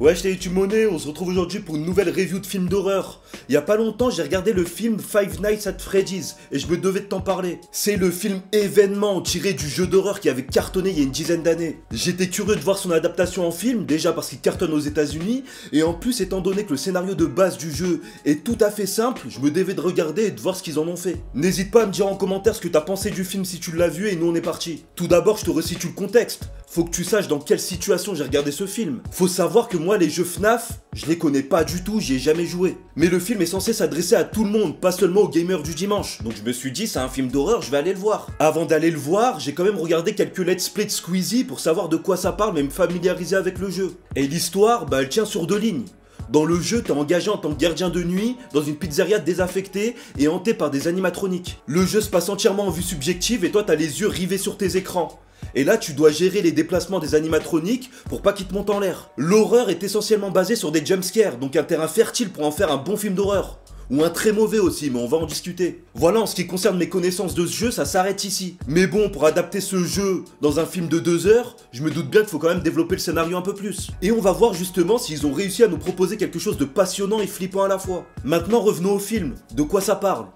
Wesh les YouTube Money, on se retrouve aujourd'hui pour une nouvelle review de film d'horreur. Il y a pas longtemps, j'ai regardé le film Five Nights at Freddy's et je me devais de t'en parler. C'est le film événement tiré du jeu d'horreur qui avait cartonné il y a une dizaine d'années. J'étais curieux de voir son adaptation en film, déjà parce qu'il cartonne aux États-Unis, et en plus étant donné que le scénario de base du jeu est tout à fait simple, je me devais de regarder et de voir ce qu'ils en ont fait. N'hésite pas à me dire en commentaire ce que t'as pensé du film si tu l'as vu et nous on est parti. Tout d'abord, je te resitue le contexte. Faut que tu saches dans quelle situation j'ai regardé ce film. Faut savoir que moi, les jeux FNAF, je les connais pas du tout, j'y ai jamais joué. Mais le film est censé s'adresser à tout le monde, pas seulement aux gamers du dimanche. Donc je me suis dit, c'est un film d'horreur, je vais aller le voir. Avant d'aller le voir, j'ai quand même regardé quelques let's play de Squeezie pour savoir de quoi ça parle, mais me familiariser avec le jeu. Et l'histoire, bah elle tient sur deux lignes. Dans le jeu, t'es engagé en tant que gardien de nuit dans une pizzeria désaffectée et hantée par des animatroniques. Le jeu se passe entièrement en vue subjective et toi t'as les yeux rivés sur tes écrans. Et là, tu dois gérer les déplacements des animatroniques pour pas qu'ils te montent en l'air. L'horreur est essentiellement basée sur des jumpscares, donc un terrain fertile pour en faire un bon film d'horreur. Ou un très mauvais aussi, mais on va en discuter. Voilà, en ce qui concerne mes connaissances de ce jeu, ça s'arrête ici. Mais bon, pour adapter ce jeu dans un film de 2 heures, je me doute bien qu'il faut quand même développer le scénario un peu plus. Et on va voir justement s'ils ont réussi à nous proposer quelque chose de passionnant et flippant à la fois. Maintenant, revenons au film. De quoi ça parle ?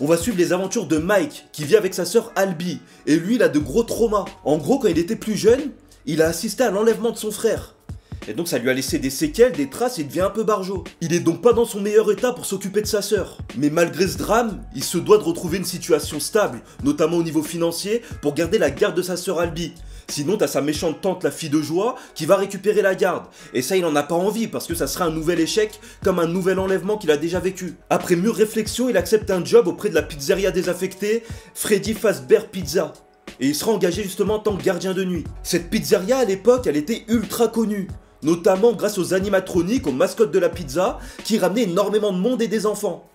On va suivre les aventures de Mike, qui vit avec sa sœur Albie, et lui il a de gros traumas. En gros, quand il était plus jeune, il a assisté à l'enlèvement de son frère. Et donc ça lui a laissé des séquelles, des traces et il devient un peu barjot. Il est donc pas dans son meilleur état pour s'occuper de sa sœur. Mais malgré ce drame, il se doit de retrouver une situation stable, notamment au niveau financier, pour garder la garde de sa sœur Albie. Sinon t'as sa méchante tante, la fille de joie, qui va récupérer la garde. Et ça il en a pas envie, parce que ça serait un nouvel échec, comme un nouvel enlèvement qu'il a déjà vécu. Après mûre réflexion, il accepte un job auprès de la pizzeria désaffectée, Freddy Fazbear Pizza. Et il sera engagé justement en tant que gardien de nuit. Cette pizzeria à l'époque, elle était ultra connue. Notamment grâce aux animatroniques, aux mascottes de la pizza, qui ramenaient énormément de monde et des enfants.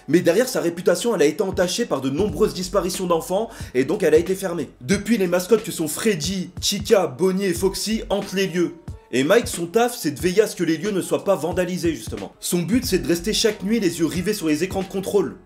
Mais derrière sa réputation, elle a été entachée par de nombreuses disparitions d'enfants et donc elle a été fermée. Depuis, les mascottes que sont Freddy, Chica, Bonnie et Foxy hantent les lieux. Et Mike, son taf, c'est de veiller à ce que les lieux ne soient pas vandalisés justement. Son but, c'est de rester chaque nuit les yeux rivés sur les écrans de contrôle.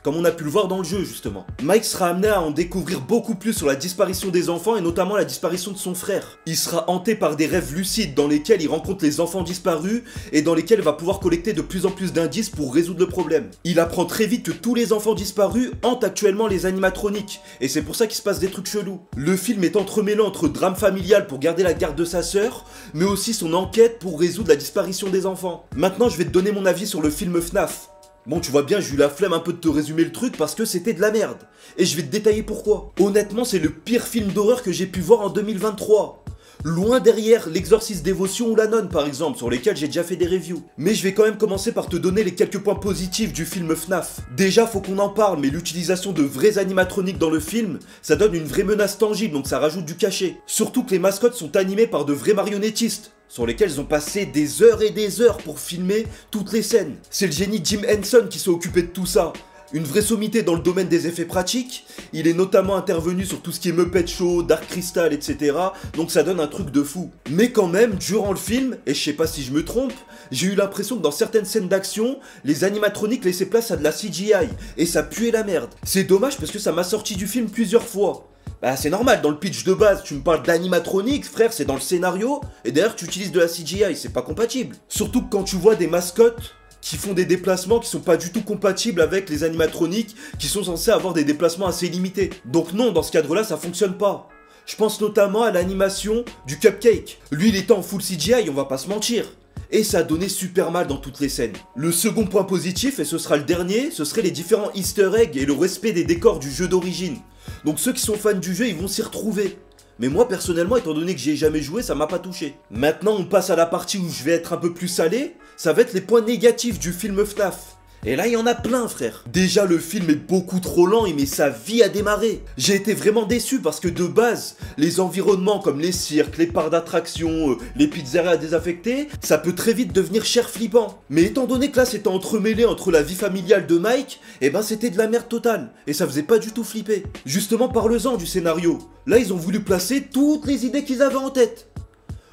Comme on a pu le voir dans le jeu justement. Mike sera amené à en découvrir beaucoup plus sur la disparition des enfants et notamment la disparition de son frère. Il sera hanté par des rêves lucides dans lesquels il rencontre les enfants disparus et dans lesquels il va pouvoir collecter de plus en plus d'indices pour résoudre le problème. Il apprend très vite que tous les enfants disparus hantent actuellement les animatroniques et c'est pour ça qu'il se passe des trucs chelous. Le film est entremêlé entre drame familial pour garder la garde de sa sœur, mais aussi son enquête pour résoudre la disparition des enfants. Maintenant je vais te donner mon avis sur le film FNAF. Bon, tu vois bien, j'ai eu la flemme un peu de te résumer le truc parce que c'était de la merde. Et je vais te détailler pourquoi. Honnêtement, c'est le pire film d'horreur que j'ai pu voir en 2023. Loin derrière l'Exorciste Dévotion ou La Nonne par exemple, sur lesquels j'ai déjà fait des reviews. Mais je vais quand même commencer par te donner les quelques points positifs du film FNAF. Déjà, faut qu'on en parle, mais l'utilisation de vrais animatroniques dans le film, ça donne une vraie menace tangible, donc ça rajoute du cachet. Surtout que les mascottes sont animées par de vrais marionnettistes, sur lesquels ils ont passé des heures et des heures pour filmer toutes les scènes. C'est le génie Jim Henson qui s'est occupé de tout ça. Une vraie sommité dans le domaine des effets pratiques, il est notamment intervenu sur tout ce qui est Muppet Show, Dark Crystal, etc. Donc ça donne un truc de fou. Mais quand même, durant le film, et je sais pas si je me trompe, j'ai eu l'impression que dans certaines scènes d'action, les animatroniques laissaient place à de la CGI, et ça puait la merde. C'est dommage parce que ça m'a sorti du film plusieurs fois. Bah c'est normal, dans le pitch de base, tu me parles d'animatronique, frère, c'est dans le scénario, et derrière tu utilises de la CGI, c'est pas compatible. Surtout que quand tu vois des mascottes qui font des déplacements qui sont pas du tout compatibles avec les animatroniques qui sont censés avoir des déplacements assez limités. Donc non, dans ce cadre-là, ça fonctionne pas. Je pense notamment à l'animation du Cupcake. Lui, il était en full CGI, on va pas se mentir. Et ça a donné super mal dans toutes les scènes. Le second point positif, et ce sera le dernier, ce serait les différents easter eggs et le respect des décors du jeu d'origine. Donc ceux qui sont fans du jeu, ils vont s'y retrouver. Mais moi personnellement, étant donné que j'y ai jamais joué, ça m'a pas touché. Maintenant, on passe à la partie où je vais être un peu plus salé. Ça va être les points négatifs du film FNAF. Et là, il y en a plein, frère. Déjà, le film est beaucoup trop lent, il met sa vie à démarrer. J'ai été vraiment déçu parce que de base, les environnements comme les cirques, les parcs d'attractions, les pizzerias désaffectées, ça peut très vite devenir cher flippant. Mais étant donné que là, c'était entremêlé entre la vie familiale de Mike, et ben c'était de la merde totale. Et ça faisait pas du tout flipper. Justement, parle-en du scénario. Là, ils ont voulu placer toutes les idées qu'ils avaient en tête.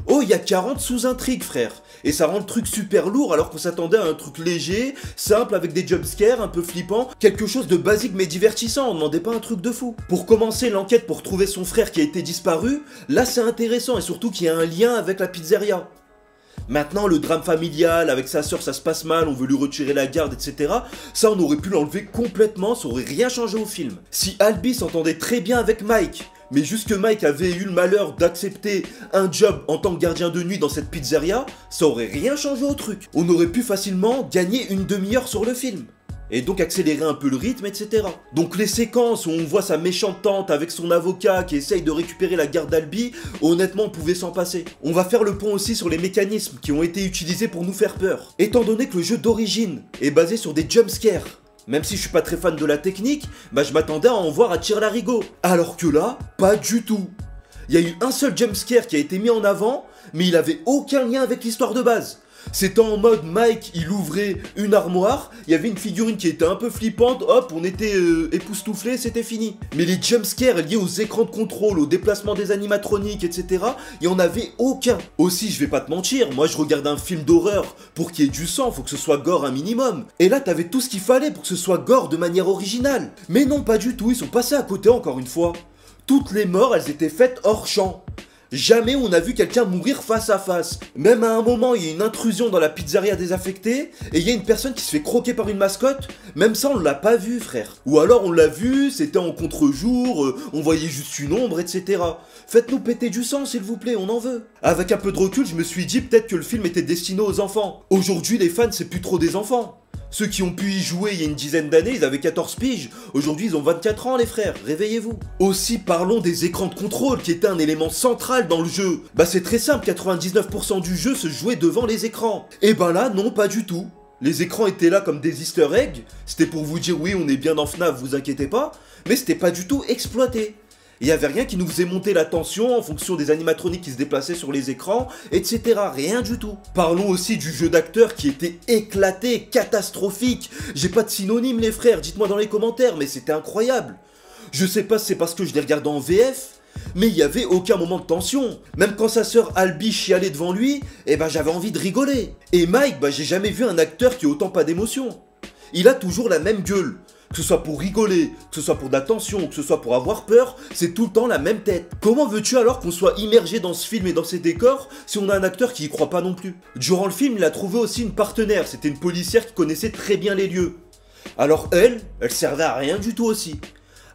Oh, il y a 40 sous-intrigues, frère. Et ça rend le truc super lourd alors qu'on s'attendait à un truc léger, simple, avec des jumpscares, un peu flippant, quelque chose de basique mais divertissant, on demandait pas un truc de fou. Pour commencer l'enquête pour trouver son frère qui a été disparu, là c'est intéressant et surtout qu'il y a un lien avec la pizzeria. Maintenant, le drame familial, avec sa sœur, ça se passe mal, on veut lui retirer la garde, etc. Ça, on aurait pu l'enlever complètement, ça aurait rien changé au film. Si Albie s'entendait très bien avec Mike, mais juste que Mike avait eu le malheur d'accepter un job en tant que gardien de nuit dans cette pizzeria, ça aurait rien changé au truc. On aurait pu facilement gagner une demi-heure sur le film. Et donc accélérer un peu le rythme, etc. Donc les séquences où on voit sa méchante tante avec son avocat qui essaye de récupérer la garde d'Albi, honnêtement on pouvait s'en passer. On va faire le pont aussi sur les mécanismes qui ont été utilisés pour nous faire peur. Étant donné que le jeu d'origine est basé sur des jumpscares, même si je suis pas très fan de la technique, bah je m'attendais à en voir à tire-larigot. Alors que là, pas du tout. Il y a eu un seul jumpscare qui a été mis en avant, mais il avait aucun lien avec l'histoire de base. C'était en mode Mike, il ouvrait une armoire, il y avait une figurine qui était un peu flippante, hop, on était époustouflés, c'était fini. Mais les jumpscares liés aux écrans de contrôle, au déplacement des animatroniques, etc., il y en avait aucun. Aussi, je vais pas te mentir, moi je regarde un film d'horreur, pour qu'il y ait du sang, faut que ce soit gore un minimum. Et là, t'avais tout ce qu'il fallait pour que ce soit gore de manière originale. Mais non, pas du tout, ils sont passés à côté encore une fois. Toutes les morts, elles étaient faites hors champ. Jamais on a vu quelqu'un mourir face à face. Même à un moment, il y a une intrusion dans la pizzeria désaffectée, et il y a une personne qui se fait croquer par une mascotte, même ça on l'a pas vu frère. Ou alors on l'a vu, c'était en contre-jour, on voyait juste une ombre, etc. Faites-nous péter du sang s'il vous plaît, on en veut. Avec un peu de recul, je me suis dit peut-être que le film était destiné aux enfants. Aujourd'hui les fans c'est plus trop des enfants. Ceux qui ont pu y jouer il y a une dizaine d'années, ils avaient 14 piges. Aujourd'hui, ils ont 24 ans, les frères. Réveillez-vous. Aussi, parlons des écrans de contrôle, qui étaient un élément central dans le jeu. Bah, c'est très simple, 99% du jeu se jouait devant les écrans. Et ben là, non, pas du tout. Les écrans étaient là comme des easter eggs. C'était pour vous dire, oui, on est bien dans FNAF, vous inquiétez pas. Mais c'était pas du tout exploité. Il n'y avait rien qui nous faisait monter la tension en fonction des animatroniques qui se déplaçaient sur les écrans, etc. Rien du tout. Parlons aussi du jeu d'acteur qui était éclaté, catastrophique. J'ai pas de synonyme les frères, dites-moi dans les commentaires, mais c'était incroyable. Je sais pas si c'est parce que je l'ai regardé en VF, mais il y avait aucun moment de tension. Même quand sa sœur Albie chialait devant lui, eh ben j'avais envie de rigoler. Et Mike, bah j'ai jamais vu un acteur qui ait autant pas d'émotion. Il a toujours la même gueule. Que ce soit pour rigoler, que ce soit pour de la tension, que ce soit pour avoir peur, c'est tout le temps la même tête. Comment veux-tu alors qu'on soit immergé dans ce film et dans ses décors si on a un acteur qui y croit pas non plus? Durant le film, il a trouvé aussi une partenaire, c'était une policière qui connaissait très bien les lieux. Alors elle servait à rien du tout aussi.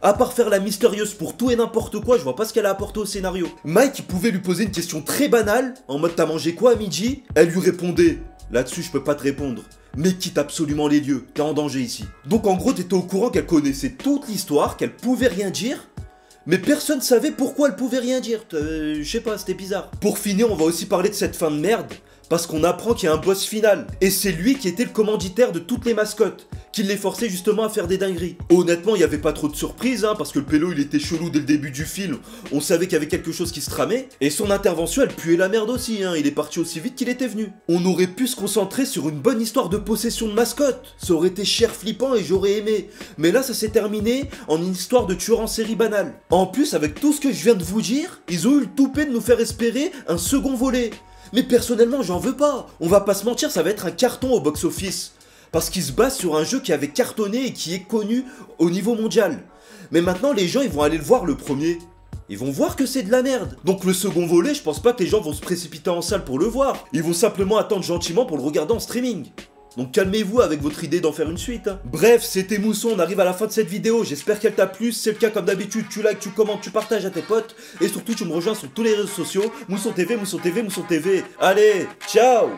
À part faire la mystérieuse pour tout et n'importe quoi, je vois pas ce qu'elle a apporté au scénario. Mike pouvait lui poser une question très banale, en mode t'as mangé quoi à midi? Elle lui répondait, là-dessus je peux pas te répondre. Mais quitte absolument les lieux, t'es en danger ici. Donc en gros t'étais au courant qu'elle connaissait toute l'histoire, qu'elle pouvait rien dire, mais personne savait pourquoi elle pouvait rien dire. Je sais pas, c'était bizarre. Pour finir, on va aussi parler de cette fin de merde, parce qu'on apprend qu'il y a un boss final. Et c'est lui qui était le commanditaire de toutes les mascottes, qui les forçait justement à faire des dingueries. Honnêtement, il n'y avait pas trop de surprises, parce que le pélo il était chelou dès le début du film. On savait qu'il y avait quelque chose qui se tramait. Et son intervention, elle puait la merde aussi, il est parti aussi vite qu'il était venu. On aurait pu se concentrer sur une bonne histoire de possession de mascotte. Ça aurait été cher flippant et j'aurais aimé. Mais là, ça s'est terminé en une histoire de tueur en série banale. En plus, avec tout ce que je viens de vous dire, ils ont eu le toupet de nous faire espérer un second volet. Mais personnellement, j'en veux pas. On va pas se mentir, ça va être un carton au box-office. Parce qu'il se base sur un jeu qui avait cartonné et qui est connu au niveau mondial. Mais maintenant, les gens, ils vont aller le voir le premier. Ils vont voir que c'est de la merde. Donc le second volet, je pense pas que les gens vont se précipiter en salle pour le voir. Ils vont simplement attendre gentiment pour le regarder en streaming. Donc calmez-vous avec votre idée d'en faire une suite. Bref, c'était Mousson, on arrive à la fin de cette vidéo. J'espère qu'elle t'a plu. Si c'est le cas, comme d'habitude, tu likes, tu commentes, tu partages à tes potes. Et surtout, tu me rejoins sur tous les réseaux sociaux. Mousson TV, Mousson TV, Mousson TV. Allez, ciao!